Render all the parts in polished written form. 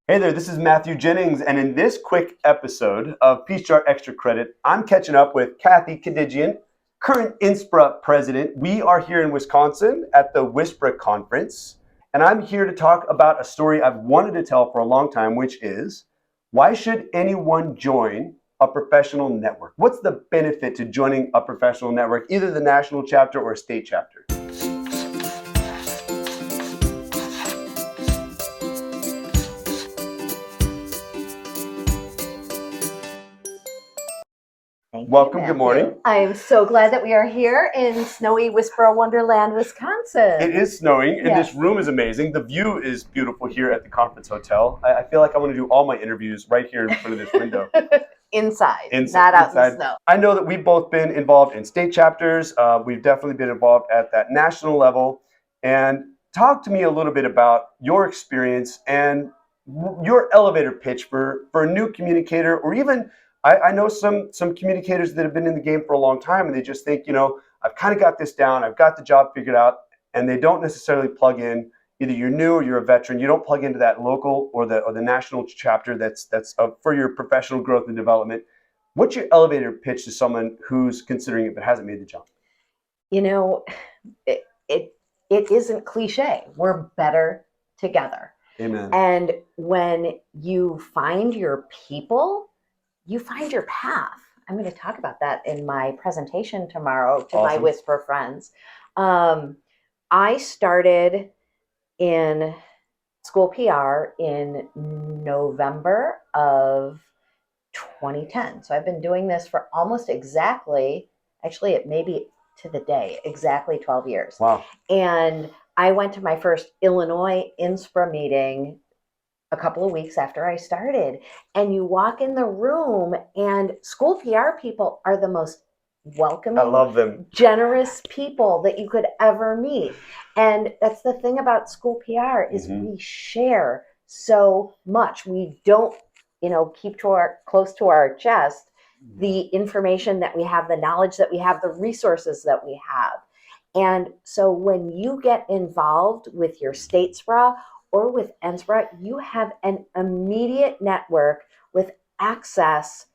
Hey there, this is Matthew Jennings, and in this quick episode of Peachjar Extra Credit, I'm catching up with Cathy Kedjidjian, current NSPRA President. We are here in Wisconsin at the SPRA conference, and I'm here to talk about a story I've wanted to tell for a long time, which is, why should anyone join a professional network? What's the benefit to joining a professional network, either the national chapter or a state chapter? Thank Welcome, you, good morning. I am so glad that we are here in snowy SPRA Wonderland, Wisconsin. It is snowing, and Yes. this room is amazing. The view is beautiful here at the conference hotel. I feel like I want to do all my interviews right here in front of this window. Inside, not out in the snow. I know that we've both been involved in state chapters. We've definitely been involved at that national level. And talk to me a little bit about your experience and your elevator pitch for a new communicator, or even I know some communicators that have been in the game for a long time, and they just think, I've kind of got this down, I've got the job figured out, and they don't necessarily plug in. Either you're new or you're a veteran. You don't plug into that local or the national chapter that's for your professional growth and development. What's your elevator pitch to someone who's considering it but hasn't made the jump? It isn't cliche. We're better together. Amen. And when you find your people, you find your path. I'm going to talk about that in my presentation tomorrow to my Whisper friends. I started in school PR in November of 2010. So I've been doing this for almost exactly, actually it may be to the day, exactly 12 years. Wow. And I went to my first Illinois NSPRA meeting a couple of weeks after I started, and you walk in the room and school PR people are the most welcoming, I love them, generous people that you could ever meet. And that's the thing about school PR is we share so much. We don't, keep close to our chest the information that we have, the knowledge that we have, the resources that we have. And so when you get involved with your state SPRA or with NSPRA, you have an immediate network with access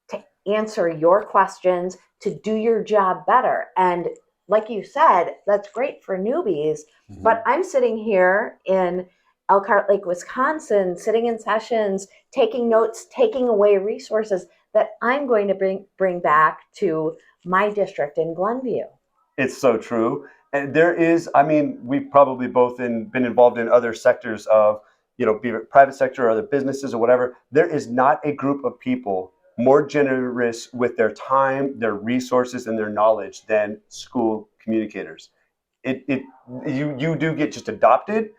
to answer your questions, to do your job better. And like you said, that's great for newbies, but I'm sitting here in Elkhart Lake, Wisconsin, sitting in sessions, taking notes, taking away resources that I'm going to bring back to my district in Glenview. It's so true. And there is, we've probably both been involved in other sectors of, be it private sector or other businesses or whatever. There is not a group of people more generous with their time, their resources, and their knowledge than school communicators. You do get just adopted,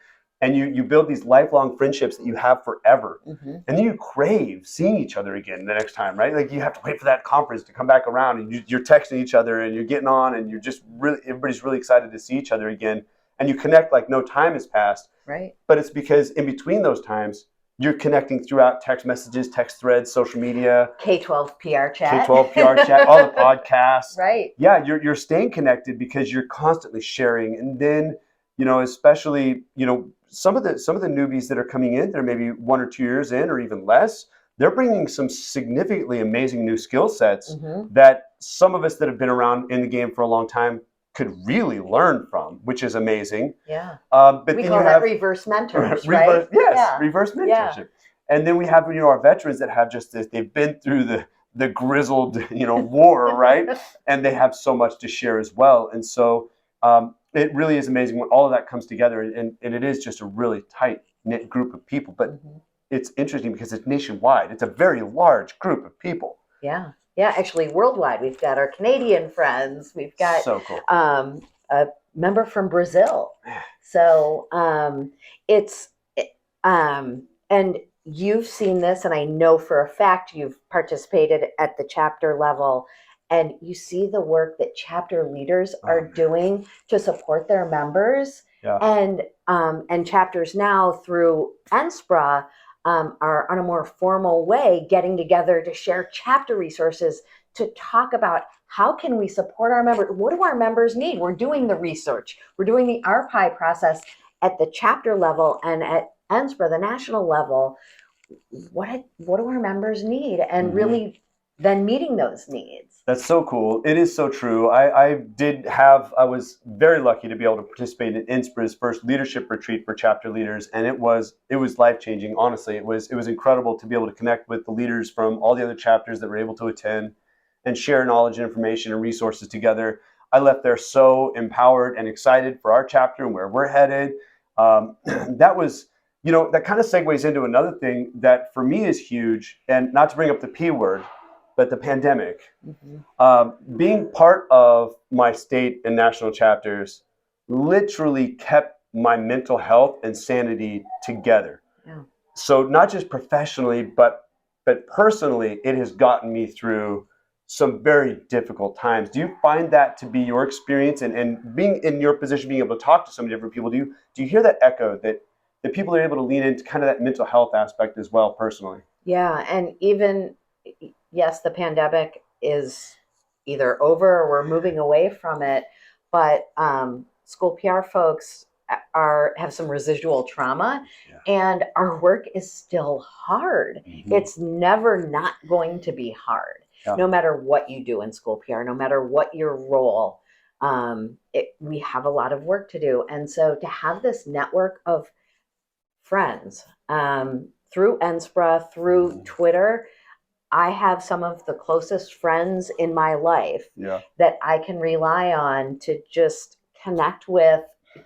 and you build these lifelong friendships that you have forever. And then you crave seeing each other again the next time, right? Like you have to wait for that conference to come back around, and you're texting each other and you're getting on, and you're just everybody's really excited to see each other again. And you connect like no time has passed. Right. But it's because in between those times, you're connecting throughout text messages, text threads, social media. K-12 PR chat. K-12 PR chat, all the podcasts. Right. Yeah, you're staying connected because you're constantly sharing. And then, especially, some of the newbies that are coming in, they're maybe 1 or 2 years in or even less, they're bringing some significantly amazing new skill sets that some of us that have been around in the game for a long time could really learn from, which is amazing. Yeah. But we then call you that have reverse mentorship, right? Yes, yeah. Reverse mentorship. Yeah. And then we have, our veterans that have just this, they've been through the grizzled, war, right? And they have so much to share as well. And so it really is amazing when all of that comes together, and it is just a really tight-knit group of people. But it's interesting because it's nationwide. It's a very large group of people. Yeah. Yeah, actually worldwide. We've got our Canadian friends. We've got so cool. A member from Brazil. So and you've seen this, and I know for a fact you've participated at the chapter level, and you see the work that chapter leaders are doing to support their members. Yeah. And chapters now through NSPRA are on a more formal way getting together to share chapter resources, to talk about how can we support our members? What do our members need? We're doing the research. We're doing the RPI process at the chapter level, and at NSPRA, the national level, what do our members need, and Mhm. really then meeting those needs. That's so cool. It is so true. I was very lucky to be able to participate in NSPRA's first leadership retreat for chapter leaders, and it was life-changing. Honestly, it was incredible to be able to connect with the leaders from all the other chapters that were able to attend and share knowledge and information and resources together. I left there so empowered and excited for our chapter and where we're headed. That was, that kind of segues into another thing that for me is huge, and not to bring up the P word, but the pandemic. Being part of my state and national chapters literally kept my mental health and sanity together. Yeah. So not just professionally, but personally, it has gotten me through some very difficult times. Do you find that to be your experience? And being in your position, being able to talk to so many different people, do you hear that echo that people are able to lean into kind of that mental health aspect as well personally? Yeah, and even, yes, the pandemic is either over or we're moving away from it, but school PR folks have some residual trauma, and our work is still hard. It's never not going to be hard, no matter what you do in school PR, no matter what your role. We have a lot of work to do, and so to have this network of friends through NSPRA, through Twitter, I have some of the closest friends in my life that I can rely on to just connect with,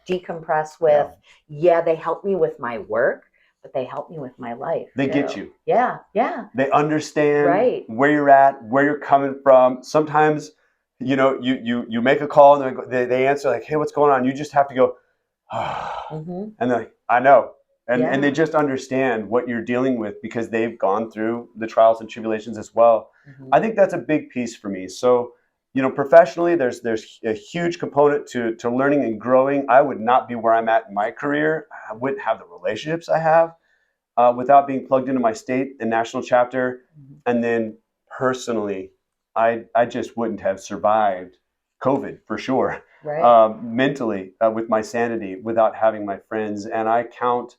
decompress with. Yeah, they help me with my work, but they help me with my life. They too. get you. Yeah, yeah. They understand Right. where you're at, where you're coming from. Sometimes, you make a call and they answer like, "Hey, what's going on?" You just have to go, and they're like, "I know." And they just understand what you're dealing with because they've gone through the trials and tribulations as well. I think that's a big piece for me. So, professionally, there's a huge component to learning and growing. I would not be where I'm at in my career. I wouldn't have the relationships I have without being plugged into my state and national chapter. And then personally, I just wouldn't have survived COVID for sure. Right. Mentally, with my sanity, without having my friends. And I count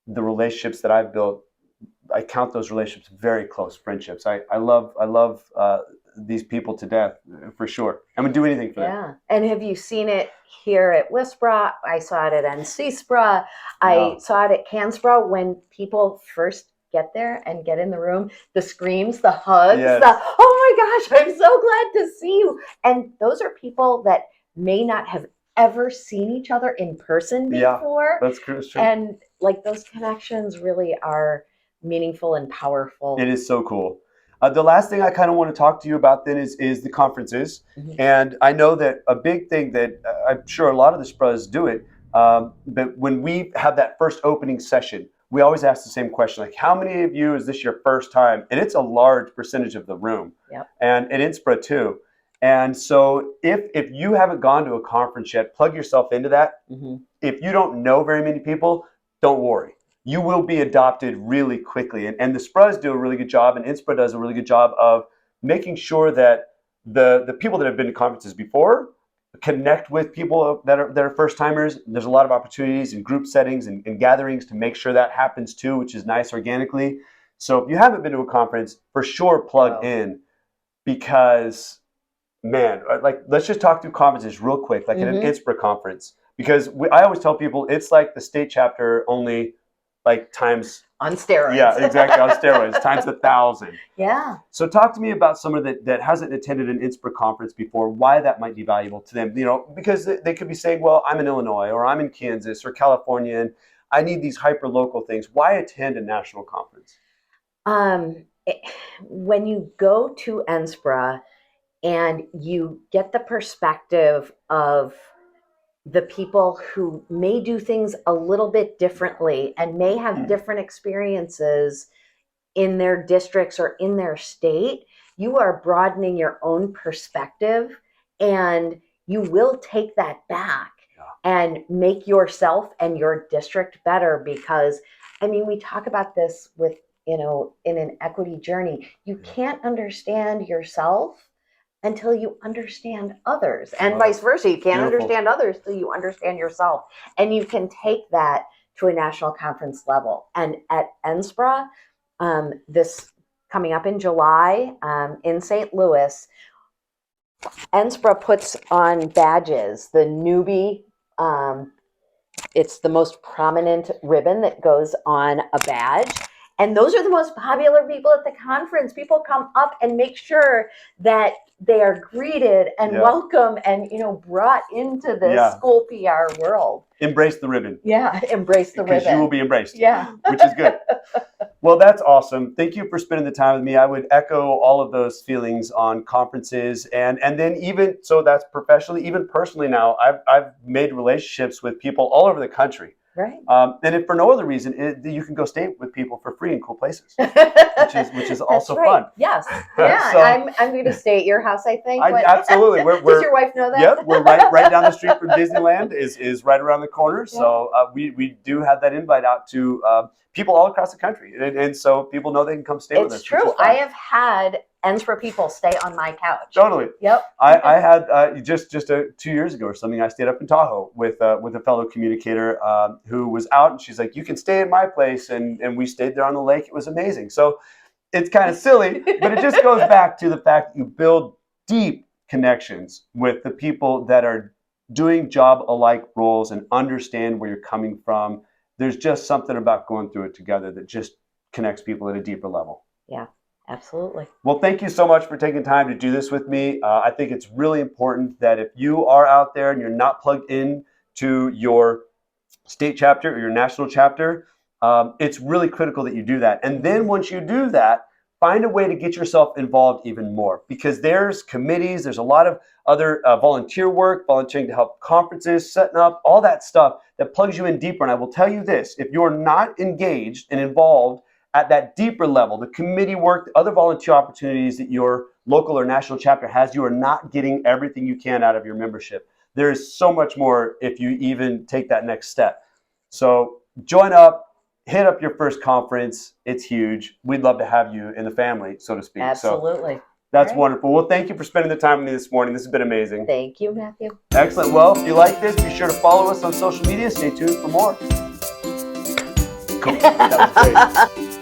the relationships that I've built, I count those relationships very close friendships. I love these people to death for sure. I would do anything for them. Yeah. And have you seen it here at WSPRA? I saw it at NCSPRA. I saw it at CanSPRA when people first get there and get in the room, the screams, the hugs, oh my gosh, I'm so glad to see you. And those are people that may not have ever seen each other in person before. That's true. And like those connections really are meaningful and powerful. It is so cool. The last thing I kind of want to talk to you about then is the conferences. And I know that a big thing that I'm sure a lot of the SPRAs do it, but when we have that first opening session, we always ask the same question, like, how many of you is this your first time? And it's a large percentage of the room. And in NSPRA too. And so if you haven't gone to a conference yet, plug yourself into that. If you don't know very many people, don't worry. You will be adopted really quickly. And the SPRAs do a really good job, and NSPRA does a really good job of making sure that the people that have been to conferences before connect with people that are first timers. There's a lot of opportunities in group settings and gatherings to make sure that happens too, which is nice organically. So if you haven't been to a conference, for sure plug in, because man, like, let's just talk through conferences real quick, like at an NSPRA conference, because I always tell people it's like the state chapter, only like times on steroids. Yeah, exactly, on steroids, times 1,000. Yeah. So talk to me about someone that hasn't attended an NSPRA conference before, why that might be valuable to them. Because they could be saying, well, I'm in Illinois or I'm in Kansas or California and I need these hyper local things. Why attend a national conference? When you go to NSPRA and you get the perspective of the people who may do things a little bit differently and may have different experiences in their districts or in their state, you are broadening your own perspective, and you will take that back and make yourself and your district better. Because, I mean, we talk about this with, in an equity journey, you can't understand yourself until you understand others, and vice versa. You can't understand others till you understand yourself. And you can take that to a national conference level. And at NSPRA, this coming up in July in St. Louis, NSPRA puts on badges, the newbie. It's the most prominent ribbon that goes on a badge. And those are the most popular people at the conference. People come up and make sure that they are greeted and welcome and, brought into the school PR world. Embrace the ribbon. Yeah, embrace the ribbon. Because you will be embraced. Yeah. Which is good. Well, that's awesome. Thank you for spending the time with me. I would echo all of those feelings on conferences. And then even, so that's professionally, even personally now, I've made relationships with people all over the country. Right. And if for no other reason, you can go stay with people for free in cool places, which is also fun. Yes. Yeah. So, I'm going to stay at your house, I think. Absolutely. Does your wife know that? Yep. We're right down the street from Disneyland is right around the corner. Yeah. So we do have that invite out to people all across the country. And so people know they can come stay with us. It's true. I have had NSPRA people stay on my couch. Totally. Yep. I had just 2 years ago or something. I stayed up in Tahoe with a fellow communicator who was out, and she's like, "You can stay at my place," and we stayed there on the lake. It was amazing. So it's kind of silly, but it just goes back to the fact that you build deep connections with the people that are doing job-alike roles and understand where you're coming from. There's just something about going through it together that just connects people at a deeper level. Yeah. Absolutely. Well, thank you so much for taking time to do this with me. I think it's really important that if you are out there and you're not plugged in to your state chapter or your national chapter, it's really critical that you do that. And then once you do that, find a way to get yourself involved even more, because there's committees, there's a lot of other volunteer work, volunteering to help conferences, setting up, all that stuff that plugs you in deeper. And I will tell you this, if you're not engaged and involved at that deeper level, the committee work, the other volunteer opportunities that your local or national chapter has, you are not getting everything you can out of your membership. There is so much more if you even take that next step. So join up, hit up your first conference. It's huge. We'd love to have you in the family, so to speak. Absolutely. So that's wonderful. Well, thank you for spending the time with me this morning. This has been amazing. Thank you, Matthew. Excellent. Well, if you like this, be sure to follow us on social media. Stay tuned for more. Cool. That was great.